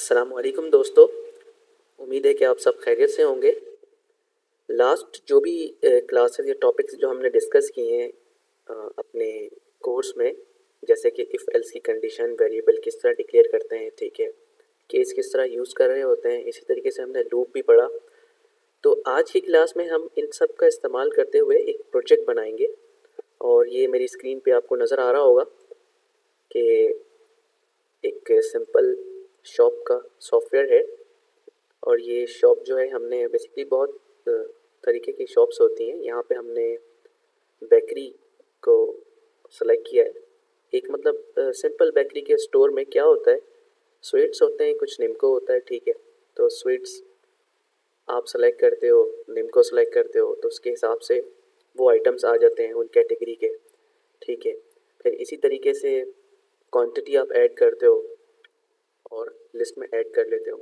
अस्सलामुअलैकुम दोस्तों। उम्मीद है कि आप सब खैरियत से होंगे। लास्ट जो भी क्लासेस या टॉपिक्स जो हमने डिस्कस किए हैं अपने कोर्स में, जैसे कि इफ़ एल्स की कंडीशन, वेरिएबल किस तरह डिक्लेयर करते हैं, ठीक है, केस किस तरह यूज़ कर रहे होते हैं, इसी तरीके से हमने लूप भी पढ़ा। तो आज की क्लास में हम इन सब का इस्तेमाल करते हुए एक प्रोजेक्ट बनाएंगे। और ये मेरी स्क्रीन पे आपको नज़र आ रहा होगा कि एक सिंपल शॉप का सॉफ्टवेयर है। और ये शॉप जो है, हमने बेसिकली बहुत तरीके की शॉप्स होती हैं, यहाँ पे हमने बेकरी को सेलेक्ट किया है। एक मतलब सिंपल बेकरी के स्टोर में क्या होता है, स्वीट्स होते हैं, कुछ निम्को होता है, ठीक है। तो स्वीट्स आप सेलेक्ट करते हो, निम्को सेलेक्ट करते हो, तो उसके हिसाब से वो आइटम्स आ जाते हैं उन कैटेगरी के, ठीक है। फिर इसी तरीके से क्वांटिटी आप ऐड करते हो और लिस्ट में ऐड कर लेते हो।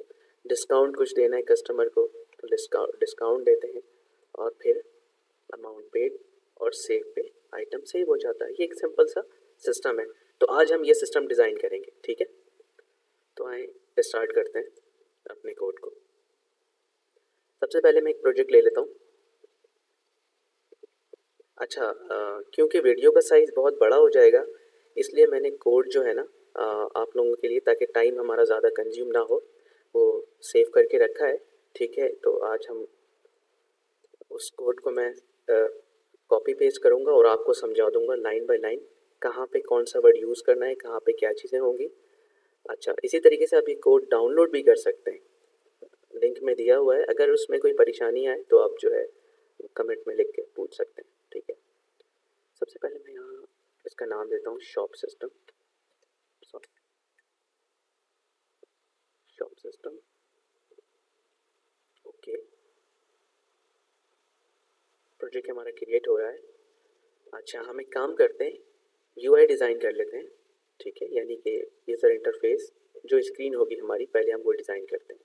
डिस्काउंट कुछ देना है कस्टमर को तो डिस्काउंट देते हैं, और फिर अमाउंट पेड और सेव पे आइटम सेव हो जाता है। ये एक सिंपल सा सिस्टम है। तो आज हम ये सिस्टम डिज़ाइन करेंगे, ठीक है। तो आए स्टार्ट करते हैं अपने कोड को। सबसे पहले मैं एक प्रोजेक्ट ले लेता हूँ। अच्छा, क्योंकि वीडियो का साइज़ बहुत बड़ा हो जाएगा, इसलिए मैंने कोड जो है ना, आप लोगों के लिए, ताकि टाइम हमारा ज़्यादा कंज्यूम ना हो, वो सेव करके रखा है, ठीक है। तो आज हम उस कोड को मैं कॉपी पेस्ट करूँगा और आपको समझा दूँगा लाइन बाय लाइन कहाँ पे कौन सा वर्ड यूज़ करना है, कहाँ पे क्या चीज़ें होंगी। अच्छा, इसी तरीके से आप ये कोड डाउनलोड भी कर सकते हैं, लिंक में दिया हुआ है। अगर उसमें कोई परेशानी आए तो आप जो है कमेंट में लिख के पूछ सकते हैं, ठीक है। सबसे पहले मैं यहाँ इसका नाम देता हूँ shop system. Shop system, okay. Project हमारा क्रिएट हो रहा है। अच्छा, हम एक काम करते हैं, यूआई डिज़ाइन कर लेते हैं, ठीक है। यानी कि यूज़र इंटरफेस जो स्क्रीन होगी हमारी, पहले हम वो डिज़ाइन करते हैं।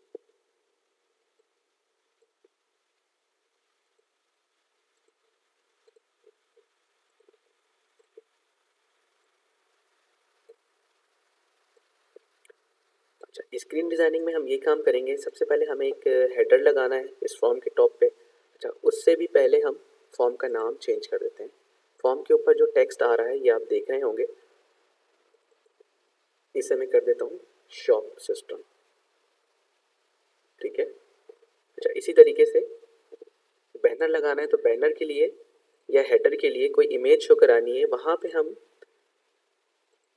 अच्छा, स्क्रीन डिज़ाइनिंग में हम ये काम करेंगे, सबसे पहले हमें एक हेडर लगाना है इस फॉर्म के टॉप पे। अच्छा, उससे भी पहले हम फॉर्म का नाम चेंज कर देते हैं। फॉर्म के ऊपर जो टेक्स्ट आ रहा है ये आप देख रहे होंगे, इसे मैं कर देता हूँ शॉप सिस्टम, ठीक है। अच्छा, इसी तरीके से बैनर लगाना है, तो बैनर के लिए या हेडर के लिए कोई इमेज शो करानी है, वहाँ पे हम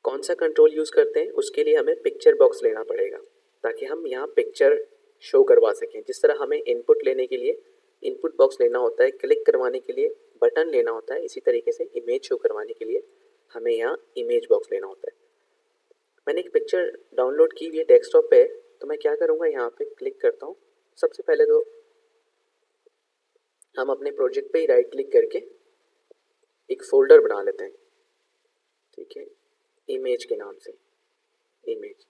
कौन सा कंट्रोल यूज़ करते हैं, उसके लिए हमें पिक्चर बॉक्स लेना पड़ेगा, ताकि हम यहाँ पिक्चर शो करवा सकें। जिस तरह हमें इनपुट लेने के लिए इनपुट बॉक्स लेना होता है, क्लिक करवाने के लिए बटन लेना होता है, इसी तरीके से इमेज शो करवाने के लिए हमें यहाँ इमेज बॉक्स लेना होता है। मैंने एक पिक्चर डाउनलोड की हुई है डेस्कटॉप पे, तो मैं क्या करूँगा, यहाँ पे क्लिक करता हूँ। सबसे पहले तो हम अपने प्रोजेक्ट पे ही राइट क्लिक करके एक फ़ोल्डर बना लेते हैं, ठीक है, इमेज के नाम से, इमेज।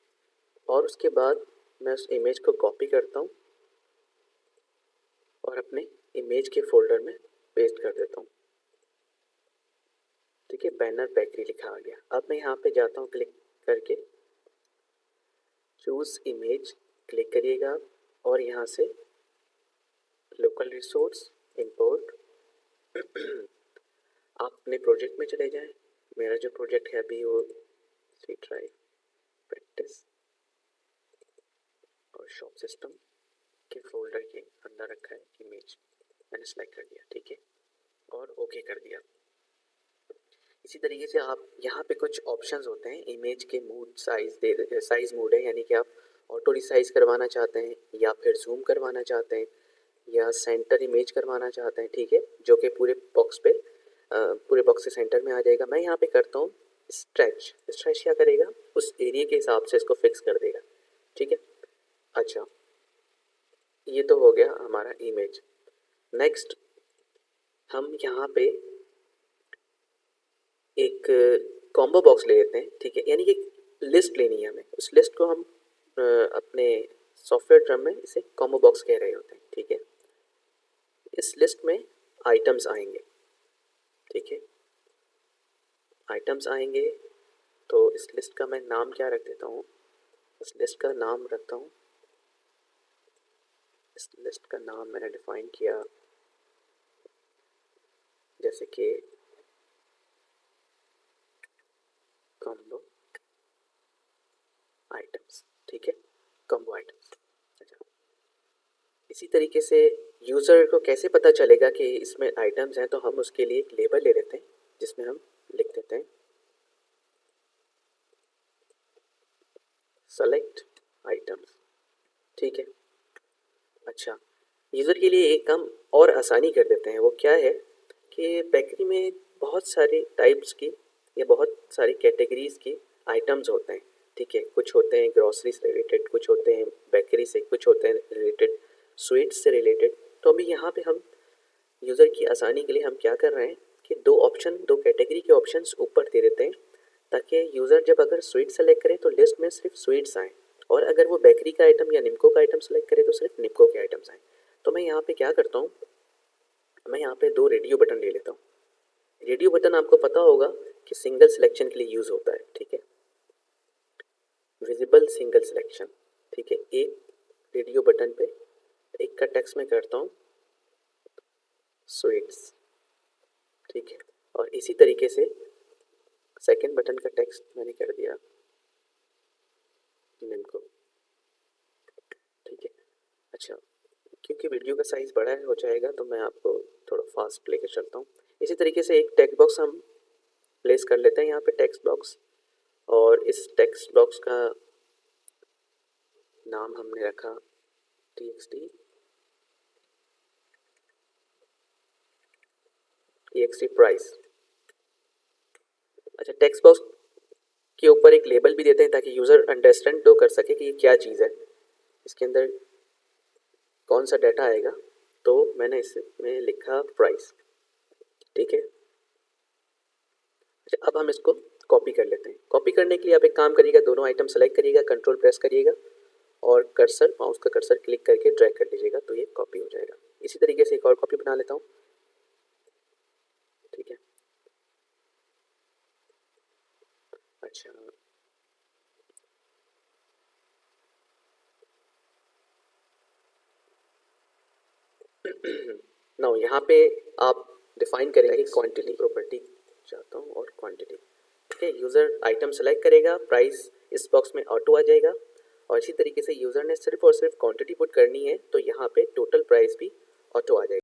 और उसके बाद मैं उस इमेज को कॉपी करता हूँ और अपने इमेज के फोल्डर में पेस्ट कर देता हूँ, ठीक है। बैनर बेकरी लिखा आ गया। अब मैं यहाँ पे जाता हूँ, क्लिक करके चूज़ इमेज क्लिक करिएगा और यहाँ से लोकल रिसोर्स इंपोर्ट आप अपने प्रोजेक्ट में चले जाएं। मेरा जो प्रोजेक्ट है अभी वो सी ड्राइव प्रैक्टिस और शॉप सिस्टम के फोल्डर के अंदर रखा है इमेज, मैंने सेलेक्ट कर दिया, ठीक है, और ओके कर दिया। इसी तरीके से आप यहाँ पे कुछ ऑप्शंस होते हैं, इमेज के मूड साइज़ दे, साइज़ मूड है, यानी कि आप ऑटो रिसाइज करवाना चाहते हैं या फिर जूम करवाना चाहते हैं या सेंटर इमेज करवाना चाहते हैं, ठीक है, जो कि पूरे बॉक्स पे पूरे बॉक्स के सेंटर में आ जाएगा। मैं यहाँ पे करता हूँ स्ट्रेच। स्ट्रेच क्या करेगा, उस एरिया के हिसाब से इसको फिक्स कर देगा, ठीक है। अच्छा, ये तो हो गया हमारा इमेज। नेक्स्ट हम यहाँ पे एक कॉम्बो बॉक्स ले लेते हैं, ठीक है, यानी कि लिस्ट लेनी है हमें। उस लिस्ट को हम अपने सॉफ्टवेयर टर्म में इसे कॉम्बो बॉक्स कह रहे होते हैं, ठीक है। इस लिस्ट में आइटम्स आएंगे, ठीक है, आइटम्स आएंगे। तो इस लिस्ट का मैं नाम क्या रख देता हूँ, इस लिस्ट का नाम रखता हूँ इस लिस्ट का नाम मैंने डिफाइन किया जैसे कि कॉम्बो आइटम्स, ठीक है, कॉम्बो आइटम्स। अच्छा, इसी तरीके से यूज़र को कैसे पता चलेगा कि इसमें आइटम्स हैं, तो हम उसके लिए एक लेबल ले लेते हैं जिसमें हम लिख देते हैं सेलेक्ट आइटम्स, ठीक है। अच्छा, यूज़र के लिए एक काम और आसानी कर देते हैं, वो क्या है कि बेकरी में बहुत सारे टाइप्स की या बहुत सारी कैटेगरीज की आइटम्स होते हैं, ठीक है। कुछ होते हैं ग्रॉसरी से रिलेटेड, कुछ होते हैं बेकरी से, कुछ होते हैं रिलेटेड स्वीट्स से रिलेटेड। तो अभी यहाँ पे हम यूज़र की आसानी के लिए हम क्या कर रहे हैं कि दो कैटेगरी के ऑप्शंस ऊपर दे देते हैं, ताकि यूज़र जब अगर स्वीट सेलेक्ट करे तो लिस्ट में सिर्फ स्वीट्स आएँ, और अगर वो बेकरी का आइटम या निम्को का आइटम सेलेक्ट करे तो सिर्फ निम्को के आइटम्स आएँ। तो मैं यहाँ पे क्या करता हूँ, मैं यहाँ पे दो रेडियो बटन ले लेता हूँ। रेडियो बटन आपको पता होगा कि सिंगल सिलेक्शन के लिए यूज़ होता है, ठीक है, विजिबल सिंगल सिलेक्शन, ठीक है। एक रेडियो बटन पे एक का टेक्स्ट में करता हूँ स्वीट्स, ठीक है, और इसी तरीके से सेकंड बटन का टेक्स्ट मैंने कर दिया निम्को, ठीक है। अच्छा, क्योंकि वीडियो का साइज़ बड़ा हो जाएगा तो मैं आपको थोड़ा फास्ट लेकर चलता हूँ। इसी तरीके से एक टेक्स्ट बॉक्स हम प्लेस कर लेते हैं यहाँ पे, टेक्स्ट बॉक्स, और इस टेक्स्ट बॉक्स का नाम हमने रखा txt प्राइस। अच्छा, टेक्स्ट बॉक्स के ऊपर एक लेबल भी देते हैं ताकि यूज़र अंडरस्टैंड तो कर सके कि ये क्या चीज़ है, इसके अंदर कौन सा डाटा आएगा। तो मैंने इसमें लिखा प्राइस, ठीक है। अच्छा, अब हम इसको कॉपी कर लेते हैं। कॉपी करने के लिए आप एक काम करिएगा, दोनों आइटम सेलेक्ट करिएगा, कंट्रोल प्रेस करिएगा और कर्सर, माउस का कर्सर क्लिक करके ड्रैग कर लीजिएगा तो ये कॉपी हो जाएगा। इसी तरीके से एक और कॉपी बना लेता हूँ, ठीक है। अच्छा, नाउ यहाँ पे आप डिफाइन करेंगे कि क्वांटिटी प्रॉपर्टी चाहता हूँ और क्वांटिटी, ठीक है। यूज़र आइटम सेलेक्ट करेगा, प्राइस इस बॉक्स में ऑटो आ जाएगा, और इसी तरीके से यूज़र ने सिर्फ और सिर्फ क्वांटिटी पुट करनी है तो यहाँ पे टोटल प्राइस भी ऑटो आ जाएगा।